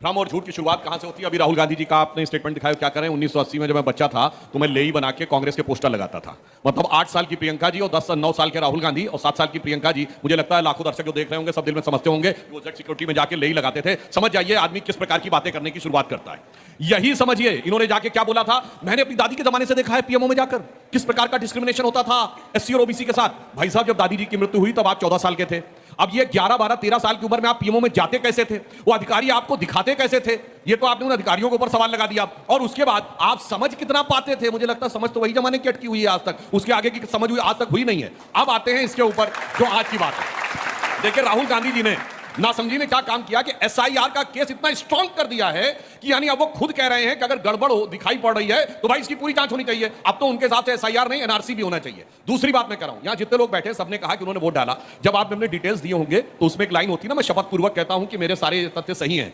भ्रम और झूठ की शुरुआत कहां से होती है? अभी राहुल गांधी जी का आपने स्टेटमेंट दिखाया, क्या करें? 1980 में जब मैं बच्चा था तो मैं लेई बना के कांग्रेस के पोस्टर लगाता था। मतलब 8 साल की प्रियंका जी और 9 साल के राहुल गांधी और 7 साल की प्रियंका जी, मुझे लगता है लाखों दर्शक जो देख रहे होंगे सब दिल में समझते होंगे वो जेड सिक्योरिटी में जाके लेई लगाते थे। समझ जाइए आदमी किस प्रकार की बातें करने की शुरुआत करता है। यही समझिए इन्होंने जाके क्या बोला था, मैंने अपनी दादी के जमाने से देखा है पीएमओ में जाकर किस प्रकार का डिस्क्रिमिनेशन होता था एससी और ओबीसी के साथ। भाई साहब, जब दादी जी की मृत्यु हुई तब आप 14 साल के थे। अब ये 11, 12, 13 साल की उम्र में आप पीएमओ में जाते कैसे थे? वो अधिकारी आपको दिखाते कैसे थे? ये तो आपने उन अधिकारियों के ऊपर सवाल लगा दिया। और उसके बाद आप समझ कितना पाते थे? मुझे लगता है समझ तो वही जमाने की अटकी हुई है आज तक, उसके आगे की समझ हुई आज तक हुई नहीं है। अब आते हैं इसके ऊपर जो आज की बात है। देखिए, राहुल गांधी जी ने ना समझी ने क्या काम किया कि एसआईआर का केस इतना स्ट्रांग कर दिया है कि यानी अब वो खुद कह रहे हैं कि अगर गड़बड़ हो दिखाई पड़ रही है तो भाई इसकी पूरी जांच होनी चाहिए। अब तो उनके हिसाब से एसआईआर नहीं, एनआरसी भी होना चाहिए। दूसरी बात मैं कर रहा हूं, यहां जितने लोग बैठे सबने कहा कि उन्होंने वोट डाला। जब आपने अपने डिटेल्स दिए होंगे तो उसमें एक लाइन होती है ना, मैं शपथ पूर्वक कहता हूं कि मेरे सारे तथ्य सही हैं।